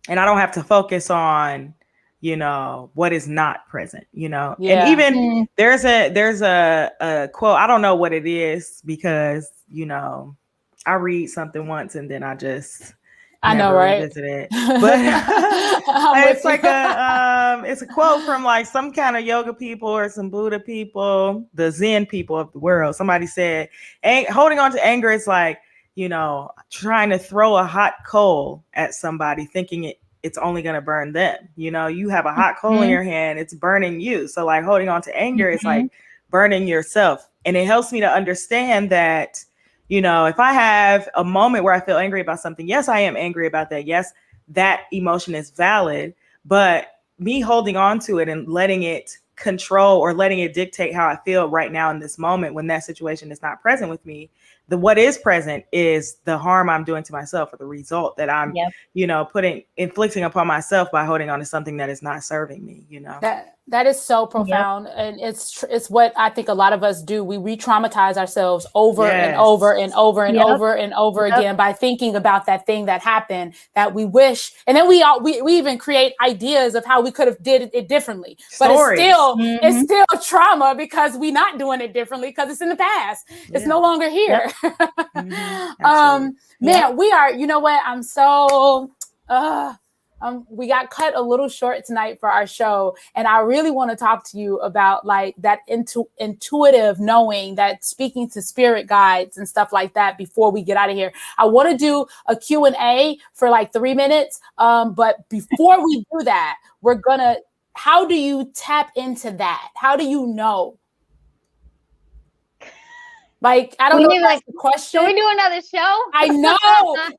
don't have to focus on, you know, what is not present. You know, and even there's a quote. I don't know what it is, because, you know, I read something once and then I just never revisit it. But it's like it's a quote from like some kind of yoga people or some Buddha people, the Zen people of the world. Somebody said, holding on to anger is like, you know, trying to throw a hot coal at somebody, thinking it's only going to burn them. You know, you have a hot coal in your hand, it's burning you. So like holding on to anger is like burning yourself. And it helps me to understand that, you know, if I have a moment where I feel angry about something, yes, I am angry about that. Yes, that emotion is valid, but me holding on to it and letting it control or letting it dictate how I feel right now in this moment, when that situation is not present with me, what is present is the harm I'm doing to myself, or the result that I'm, you know, inflicting upon myself by holding on to something that is not serving me, you know. That is so profound. And it's what I think a lot of us do. We re-traumatize ourselves over and over and over and over and over again by thinking about that thing that happened that we wish. And then we even create ideas of how we could have did it differently. But it's still trauma, because we're not doing it differently, because it's in the past. It's no longer here. Man, we are, you know what? I'm so we got cut a little short tonight for our show. And I really want to talk to you about like that intuitive knowing, that speaking to spirit guides and stuff like that before we get out of here. I want to do a Q&A for like 3 minutes. But before we do that, how do you tap into that? How do you know? Like, I don't know if that's the question. Can we do another show? I know.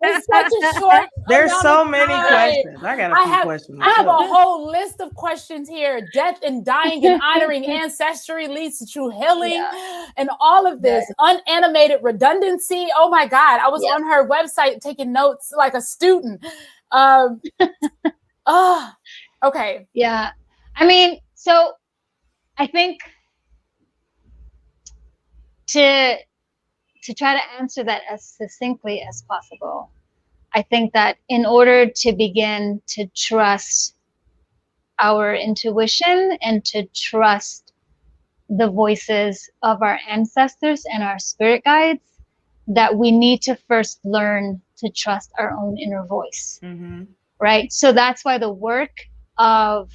It's such a short. There's so many questions. I got a few questions. I have a whole list of questions here. Death and dying and honoring ancestry leads to true healing and all of this. Unanimated redundancy. Oh my God. I was on her website taking notes like a student. Okay. Yeah. I mean, so I think to try to answer that as succinctly as possible, I think that in order to begin to trust our intuition and to trust the voices of our ancestors and our spirit guides, that we need to first learn to trust our own inner voice, right? So that's why the work of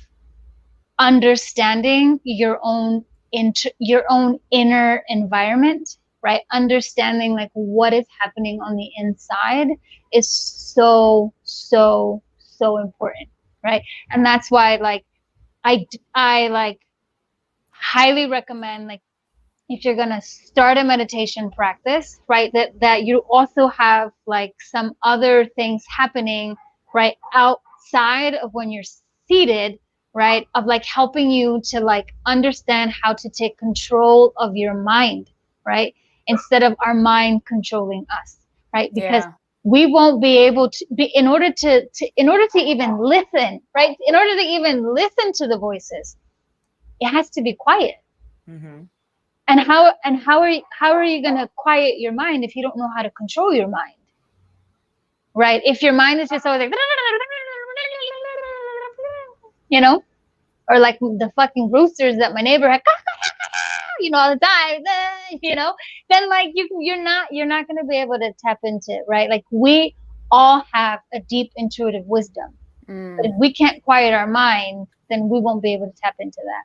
understanding your own inner environment, right? Understanding like what is happening on the inside is so, so, so important, right? And that's why like I like highly recommend, like, if you're going to start a meditation practice, right, that you also have like some other things happening, right, outside of when you're seated, right, of like helping you to like understand how to take control of your mind, right, instead of our mind controlling us, right? Because we won't be able to be, in order to even listen, right, in order to even listen to the voices, it has to be quiet. Mm-hmm. And how are you going to quiet your mind if you don't know how to control your mind, right? If your mind is just always like, you know, or like the fucking roosters that my neighbor had, you know, all the time, you know, then like you're not going to be able to tap into it, right? Like we all have a deep intuitive wisdom, but if we can't quiet our mind, then we won't be able to tap into that.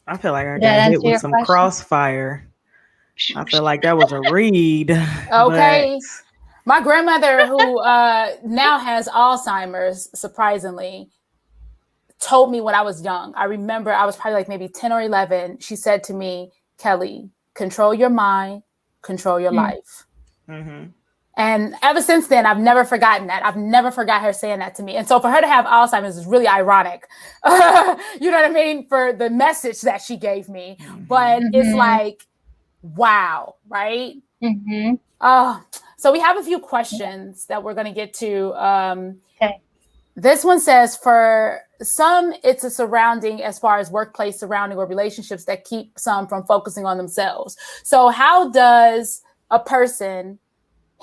I feel like I got hit with some crossfire. I feel like that was a read. Okay. My grandmother, who now has Alzheimer's, surprisingly, told me when I was young. I remember I was probably like maybe 10 or 11. She said to me, Kellye, control your mind, control your life. Mm-hmm. And ever since then, I've never forgotten that. I've never forgot her saying that to me. And so for her to have Alzheimer's is really ironic. You know what I mean? For the message that she gave me. Mm-hmm. But it's like, wow, right? Mm-hmm. So we have a few questions that we're going to get to. Okay. This one says, for some, it's a surrounding as far as workplace surrounding or relationships that keep some from focusing on themselves. So how does a person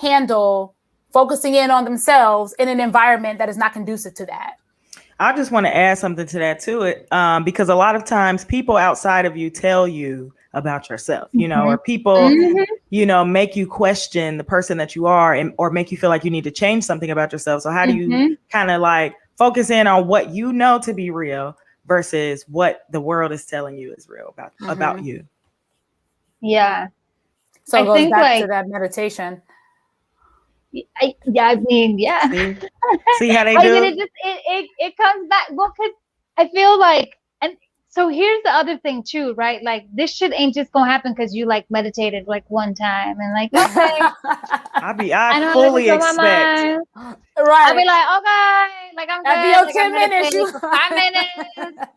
handle focusing in on themselves in an environment that is not conducive to that? I just want to add something to that too, because a lot of times people outside of you tell you about yourself, you know, or people, you know, make you question the person that you are, or make you feel like you need to change something about yourself. So how do you kind of like focus in on what you know to be real versus what the world is telling you is real about you? Yeah. So it goes back to that meditation. I mean, yeah. See how they do? I mean, it comes back. Well, because I feel like, and so here's the other thing too, right? Like this shit ain't just gonna happen because you like meditated like one time and like, okay. I fully expect. Right. I'll be like, okay, like I'm good. Like 10 minutes. For 5 minutes.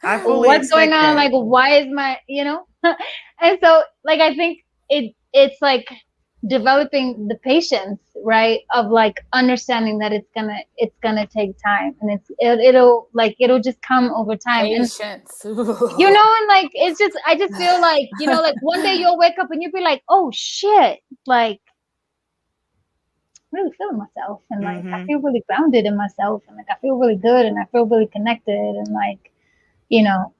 I fully What's going on? That. Like, why is my, you know? And so, like, I think it's like developing the patience, right, of like understanding that it's gonna take time, and it'll just come over time. Patience. And, you know, and like I just feel like, you know, like one day you'll wake up and you'll be like, oh shit, like I'm really feeling myself, and like I feel really grounded in myself, and like I feel really good, and I feel really connected, and like, you know,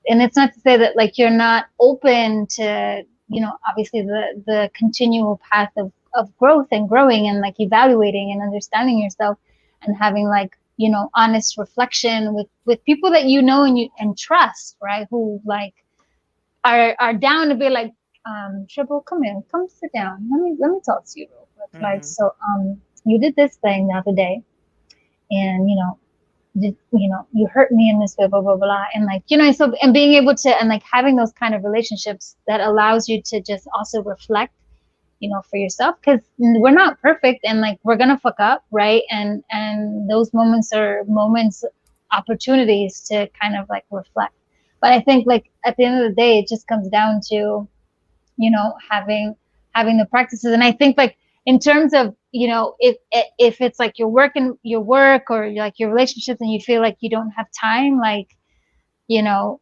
and it's not to say that like you're not open to, you know, obviously the continual path of growth and growing and like evaluating and understanding yourself and having like, you know, honest reflection with people that you know and trust, right? Who like are down to be like, Tribble, come in, come sit down. Let me talk to you real quick. Like, so you did this thing the other day, and you hurt me in this way, blah, blah, blah. And like, you know, so, and being able to, and like having those kind of relationships that allows you to just also reflect, you know, for yourself, because we're not perfect and like, we're going to fuck up. Right. And those moments are opportunities to kind of like reflect. But I think like at the end of the day, it just comes down to, you know, having the practices. And I think like, in terms of, you know, if it's like you're working your work or like your relationships and you feel like you don't have time, like, you know,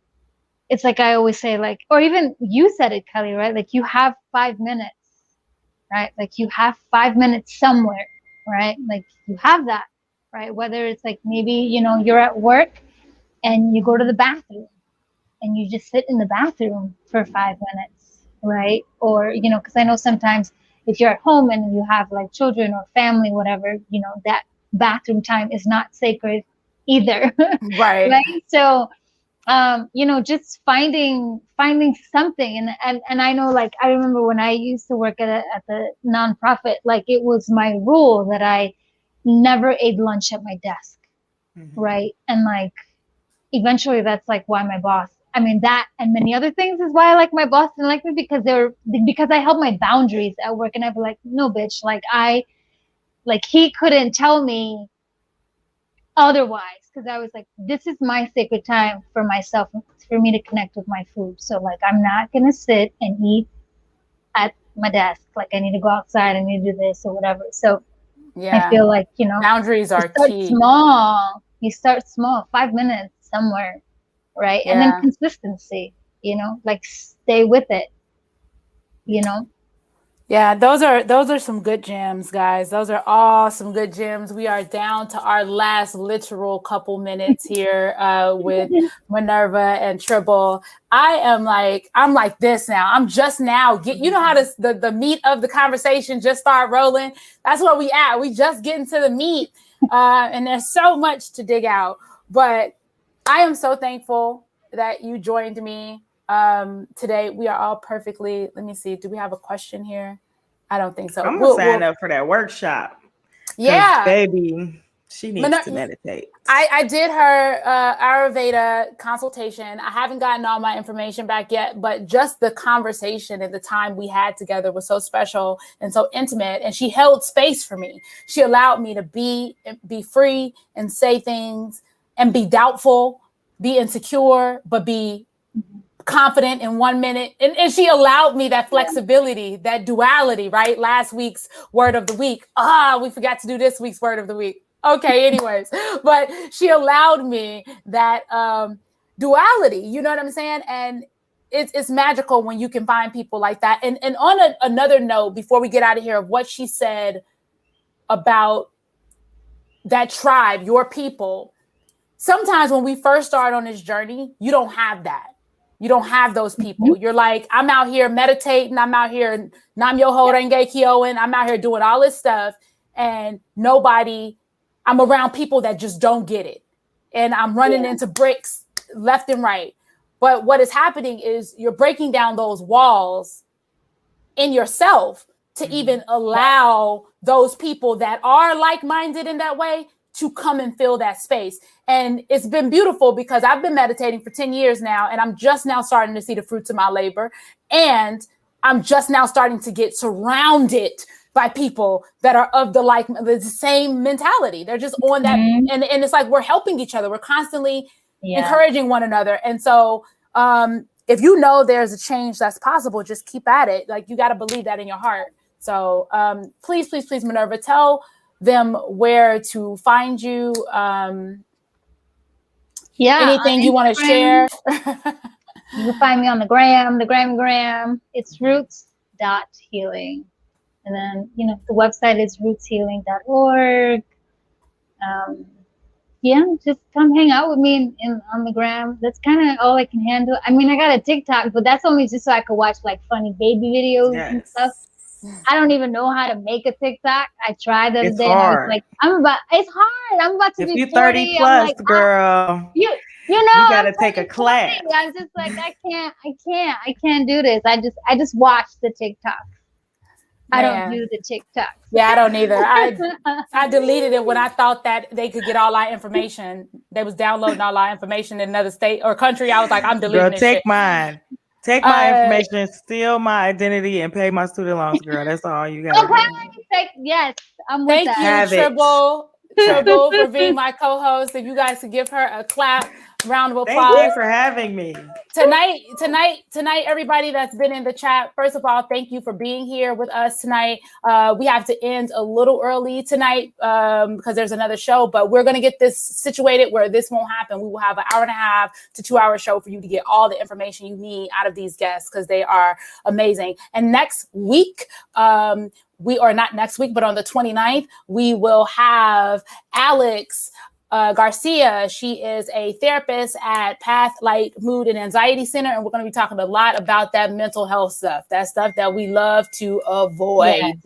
it's like I always say, like, or even you said it, Kellye, right? Like you have 5 minutes, right? Like you have 5 minutes somewhere, right? Like you have that, right? Whether it's like maybe, you know, you're at work and you go to the bathroom and you just sit in the bathroom for 5 minutes, right? Or, you know, because I know sometimes if you're at home and you have like children or family, whatever, you know, that bathroom time is not sacred either. Right. Right. So just finding something. And I know, like, I remember when I used to work at the nonprofit, like, it was my rule that I never ate lunch at my desk. Mm-hmm. Right. And like, eventually that's like why my boss, I mean, that and many other things is why like my boss didn't like me, because I held my boundaries at work. And I'd be like, no, bitch, like he couldn't tell me otherwise, because I was like, this is my sacred time for myself, for me to connect with my food. So like, I'm not gonna sit and eat at my desk. Like, I need to go outside, I need to do this or whatever. So Yeah. I feel like, boundaries are key. You start small, 5 minutes somewhere, right? Yeah. And then consistency, like, stay with it, Yeah, those are some good gems, guys. Those are all some good gems. We are down to our last literal couple minutes here with Minerva and Tribble. I'm like this now. I'm just now how the meat of the conversation just start rolling. That's where we at. We just getting to the meat, and there's so much to dig out. But I am so thankful that you joined me. Today we are all perfectly. Let me see. Do we have a question here? I don't think so. I'm gonna sign up for that workshop. Yeah, baby, she needs to meditate. I did her Ayurveda consultation. I haven't gotten all my information back yet, but just the conversation and the time we had together was so special and so intimate. And she held space for me. She allowed me to be free and say things and be doubtful, be insecure, but be confident in 1 minute. And she allowed me that flexibility, that duality, right? Last week's word of the week. We forgot to do this week's word of the week. Okay, anyways. But she allowed me that duality, you know what I'm saying? And it's magical when you can find people like that. And on another note, before we get out of here, of what she said about that tribe, your people, sometimes when we first start on this journey, you don't have that. You don't have those people. You're like, I'm out here meditating. I'm out here Nam Yoho Renge Kyoin. I'm out here doing all this stuff. And I'm around people that just don't get it. And I'm running into bricks left and right. But what is happening is you're breaking down those walls in yourself to even allow those people that are like-minded in that way to come and fill that space. And it's been beautiful because I've been meditating for 10 years now, and I'm just now starting to see the fruits of my labor. And I'm just now starting to get surrounded by people that are of the same mentality. They're just on that. And it's like, we're helping each other. We're constantly encouraging one another. And so if you know there's a change that's possible, just keep at it. Like, you got to believe that in your heart. So please, Minerva, tell them where to find you. Anything you want to share. You can find me on the gram. It's roots.healing. And then, the website is rootshealing.org. Just come hang out with me on the gram. That's kind of all I can handle. I mean, I got a TikTok, but that's only just so I could watch like funny baby videos and stuff. I don't even know how to make a TikTok. I tried the other day. And I was like, it's hard. I'm about to be 40. 30 plus, like, girl. You gotta take a class. I'm just like, I can't do this. I just watch the TikTok. I don't do the TikTok. Yeah, I don't either. I deleted it when I thought that they could get all our information. They was downloading all our information in another state or country. I was like, I'm deleting this shit. Mine. Take my information, steal my identity, and pay my student loans, girl. That's all you got. Yes, I'm with that. Thank you, Tribble, for being my co-host. If you guys could give her a clap, round of applause. Thank you for having me. Tonight, everybody that's been in the chat, first of all, thank you for being here with us tonight. We have to end a little early tonight because there's another show, but we're going to get this situated where this won't happen. We will have an 1.5 to 2 hour show for you to get all the information you need out of these guests because they are amazing. And next week, not next week, but on the 29th, we will have Alex Garcia. She is a therapist at Path Light Mood and Anxiety Center, and we're going to be talking a lot about that mental health stuff, that stuff that we love to avoid.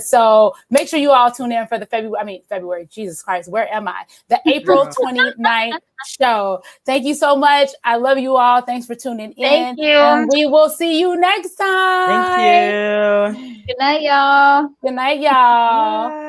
So make sure you all tune in for the February, Jesus Christ, where am I? The April 29th show. Thank you so much. I love you all. Thanks for tuning in. Thank you. And we will see you next time. Thank you. Good night, y'all. Good night, y'all. Bye.